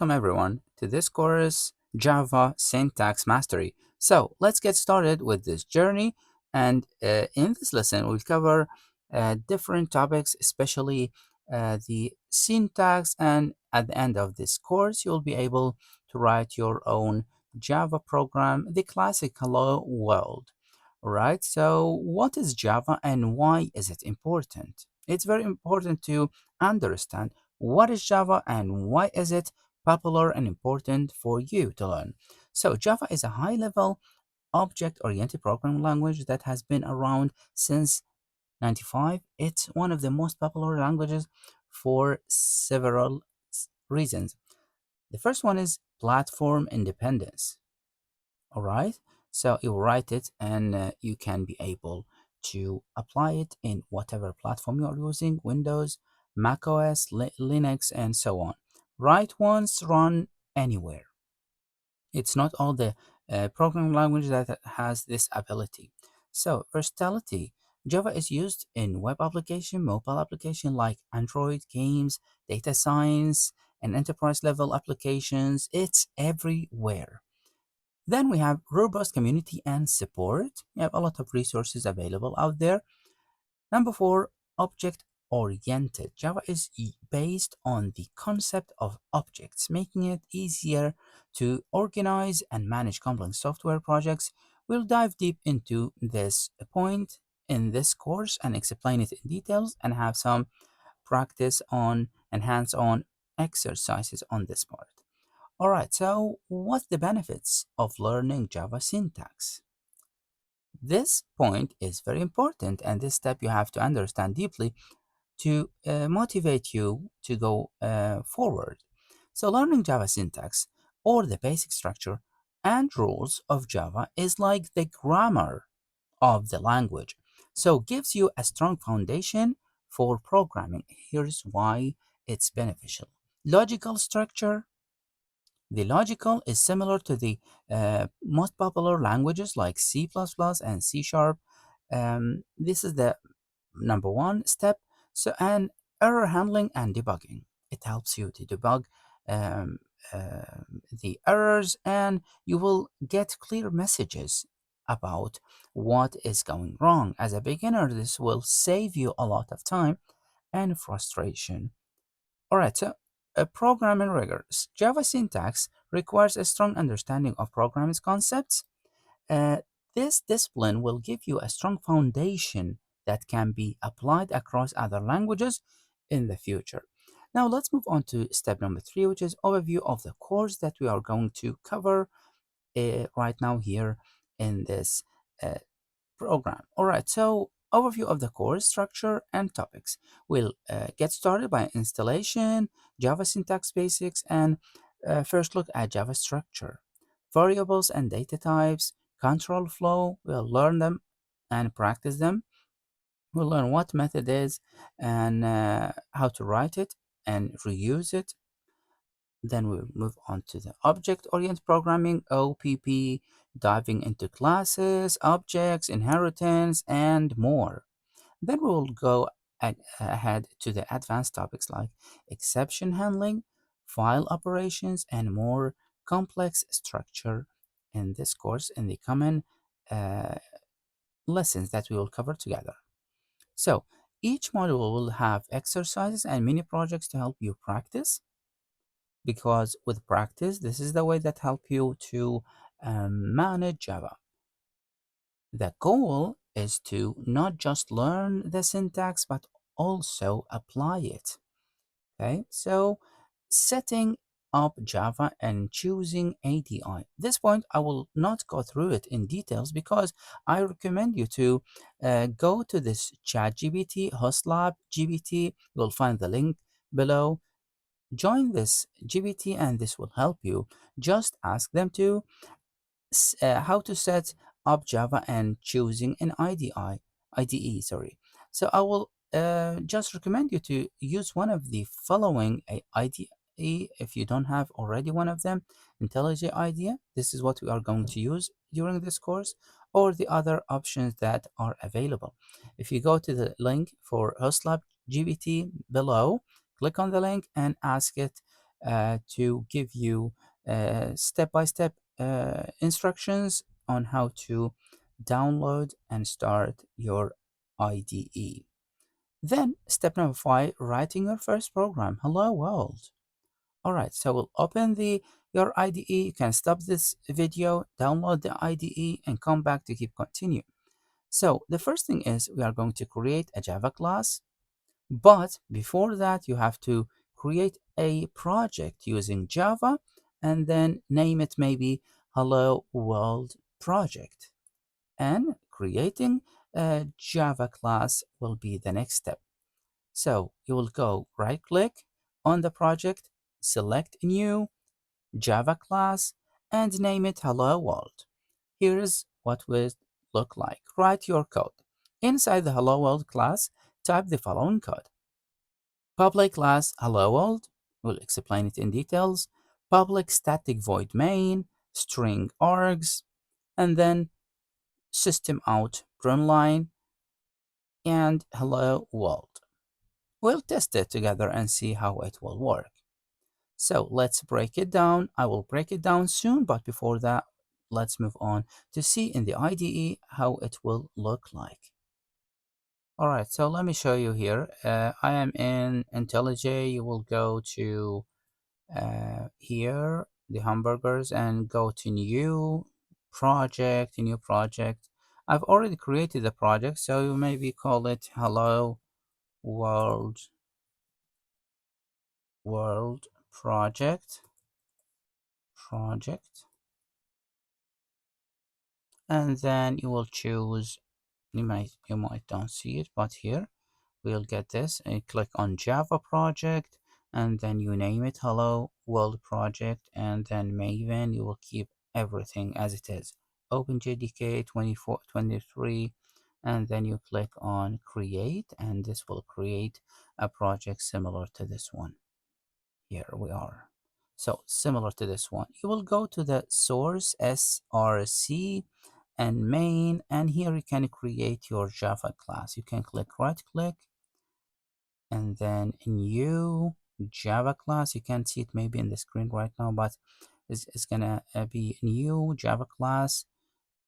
Welcome everyone to this course, Java Syntax Mastery. So let's get started with this journey. And in this lesson, we'll cover different topics, especially the syntax. And at the end of this course, you'll be able to write your own Java program, the classic hello world. All right. So what is Java and why is it important? It's very important to understand what is Java and why is it popular and important for you to learn. So Java is a high-level object-oriented programming language that has been around since 95. It's one of the most popular languages for several reasons. The first one is platform independence. All right. So you write it and you can be able to apply it in whatever platform you are using, Windows, Mac OS, Linux, and so on. Write once, run anywhere. It's not all the programming language that has this ability. So versatility. Java is used in web application, mobile application like Android, games, data science, and enterprise level applications. It's everywhere. Then we have robust community and support. We have a lot of resources available out there. Number four, object oriented. Java is based on the concept of objects, making it easier to organize and manage complex software projects. We'll dive deep into this point in this course and explain it in details and have some practice on and hands-on exercises on this part. All right, so what's the benefits of learning Java syntax? This point is very important, and this step you have to understand deeply to motivate you to go forward. So, learning Java syntax or the basic structure and rules of Java is like the grammar of the language. So, gives you a strong foundation for programming. Here's why it's beneficial. Logical structure. The logical is similar to the most popular languages like C++ and C Sharp. This is the number one step. So, and error handling and debugging. It helps you to debug um, the errors, and you will get clear messages about what is going wrong. As a beginner, this will save you a lot of time and frustration. All right, so programming rigors. Java syntax requires a strong understanding of programming concepts. Uh, this discipline will give you a strong foundation that can be applied across other languages in the future. Now let's move on to step number three, which is overview of the course that we are going to cover right now here in this uh, program. All right, so overview of the course structure and topics. We'll get started by installation, Java syntax basics, and first look at Java structure. Variables and data types, control flow, we'll learn them and practice them. We'll learn what method is and how to write it and reuse it. Then we'll move on to the object-oriented programming, OPP, diving into classes, objects, inheritance, and more. Then we'll go ahead to the advanced topics like exception handling, file operations, and more complex structure in this course in the common uh, lessons that we will cover together. So each module will have exercises and mini projects to help you practice because with practice, this is the way that help you to manage Java. The goal is to not just learn the syntax, but also apply it. Okay, so setting up Java and choosing ADI. This point, I will not go through it in details because I recommend you to go to this chat GPT, HossLab GPT. You'll find the link below. Join this GPT and this will help you. Just ask them to how to set up Java and choosing an IDE, sorry. So I will just recommend you to use one of the following IDE if you don't have already one of them. IntelliJ IDEA, this is what we are going to use during this course, or the other options that are available. If you go to the link for HostLab GPT below, click on the link and ask it to give you step by step instructions on how to download and start your IDE. Then, step number five, writing your first program. Hello world. All right, so we'll open the your IDE. You can stop this video, download the IDE, and come back to keep continue. So the first thing is we are going to create a Java class, but before that, you have to create a project using Java and then name it maybe Hello World Project. And creating a Java class will be the next step. So you will go right click on the project, select new Java class, and name it Hello World. Here's what will look like. Write your code. Inside the Hello World class, type the following code. Public class Hello World, we'll explain it in details. Public static void main, string args, and then system out run line and hello world. We'll test it together and see how it will work. So let's break it down. I will break it down soon, but before that, let's move on to see in the IDE how it will look like. All right, so let me show you here. I am in IntelliJ. You will go to here, the hamburgers, and go to new project. I've already created the project, so you maybe call it Hello World project, and then you will choose. You might don't see it, but here we'll get this and click on Java project, and then you name it Hello World project, and then Maven. You will keep everything as it is. OpenJDK 2423, and then you click on create, and this will create a project similar to this one. Here we are. So similar to this one, you will go to the source src and main, and here you can create your Java class. You can right click and then new Java class. You can see it maybe in the screen right now, but it's gonna be new Java class,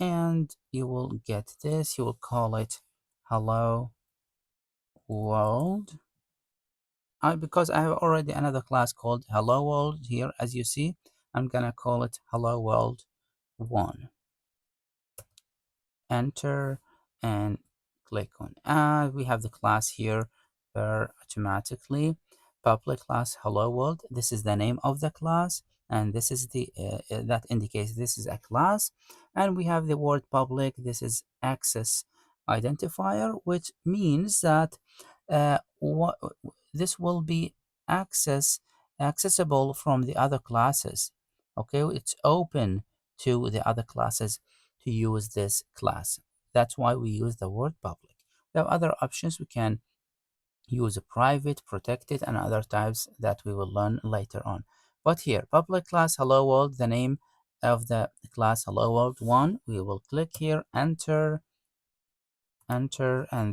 and you will get this. You will call it hello world. Because I have already another class called hello world here, as you see, I'm gonna call it hello world 1. Enter and click on add. We have the class here automatically. Public class hello world. This is the name of the class, and this is the that indicates this is a class. And we have the word public. This is access identifier, which means that what this will be accessible from the other classes. Okay, it's open to the other classes to use this class. That's why we use the word public. We have other options. We can use a private, protected, and other types that we will learn later on. But here, public class hello world, the name of the class hello world 1. We will click here, enter, and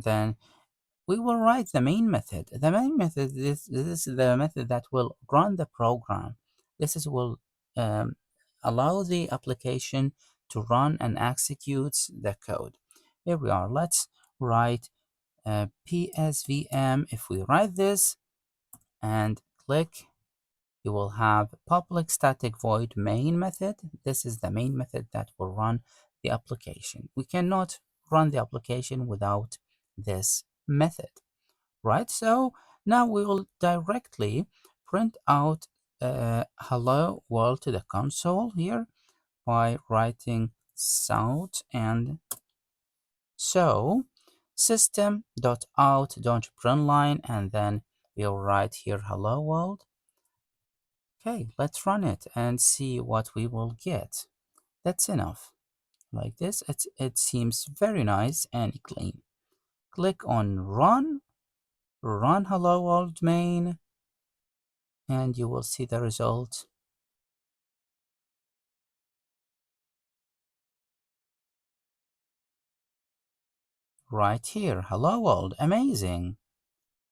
then we will write the main method. The main method, this is the method that will run the program. Will um, allow the application to run and execute the code. Here we are. Let's write PSVM. If we write this and click, you will have public static void main method. This is the main method that will run the application. We cannot run the application without this method, right? So now we will directly print out hello world to the console here by writing out, and so system.out.println, and then we'll write here hello world. Okay, let's run it and see what we will get. That's enough. Like this, it seems very nice and clean. Click on run hello world main, and you will see the result right here. Hello world, amazing.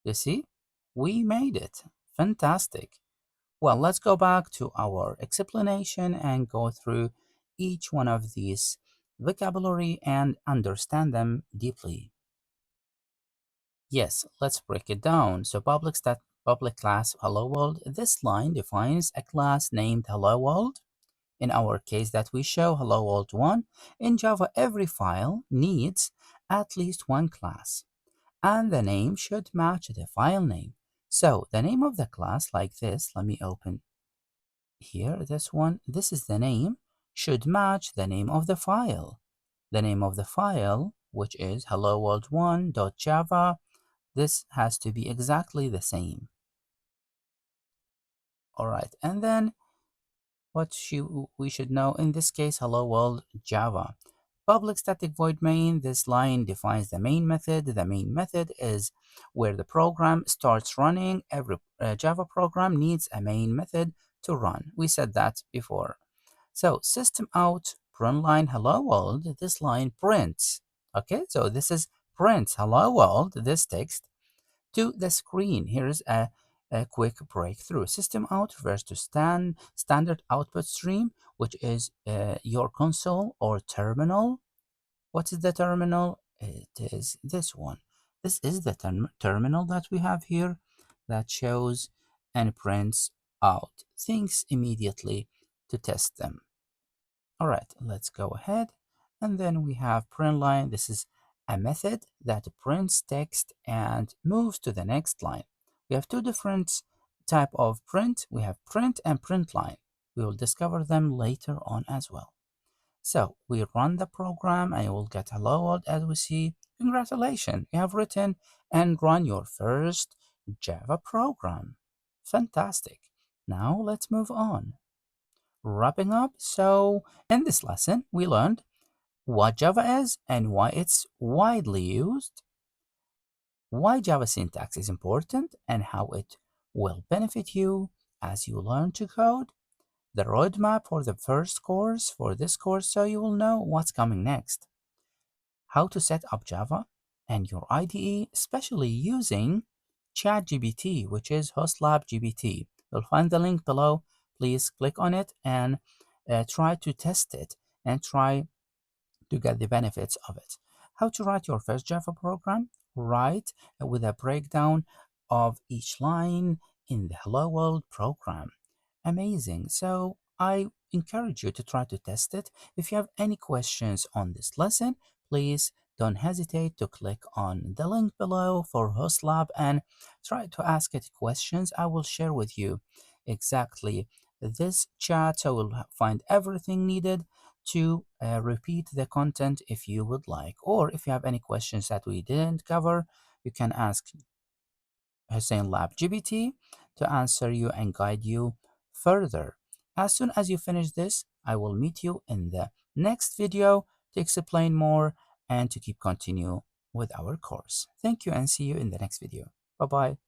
You see, we made it. Fantastic. Well, let's go back to our explanation and go through each one of these vocabulary and understand them deeply. Yes, let's break it down. So public class hello world. This line defines a class named hello world. In our case that we show hello world 1, in Java every file needs at least one class, and the name should match the file name. So the name of the class like this, let me open here, this one, this is the name, should match the name of the file. The name of the file, which is hello world 1.java, this has to be exactly the same. All right, and then we should know in this case, hello world Java. Public static void main, this line defines the main method. The main method is where the program starts running. Every Java program needs a main method to run. We said that before. So system out print line hello world, this line prints. Okay, so this is prints hello world, this text to the screen. Here's a quick breakthrough. System out refers to standard output stream, which is your console or terminal. What is the terminal? It is this one. This is the terminal that we have here that shows and prints out things immediately to test them. All right, let's go ahead. And then we have print line. This is a method that prints text and moves to the next line. We have two different type of print. We have print and print line. We will discover them later on as well. So we run the program and you will get hello world as we see. Congratulations, you have written and run your first Java program. Fantastic. Now let's move on. Wrapping up, so in this lesson, we learned what Java is and why it's widely used, why Java syntax is important and how it will benefit you as you learn to code, the roadmap for the first course for this course so you will know what's coming next, how to set up Java and your IDE, especially using ChatGPT, which is HossLab GPT. You'll find the link below. Please click on it and try to test it and try to get the benefits of it. How to write your first Java program? Write with a breakdown of each line in the Hello World program. Amazing. So I encourage you to try to test it. If you have any questions on this lesson, please don't hesitate to click on the link below for HostLab and try to ask it questions. I will share with you exactly this chat, so we'll find everything needed to repeat the content if you would like, or if you have any questions that we didn't cover, you can ask HossLab GPT to answer you and guide you further. As soon as you finish this, I will meet you in the next video to explain more and to keep continue with our course. Thank you and see you in the next video. Bye bye.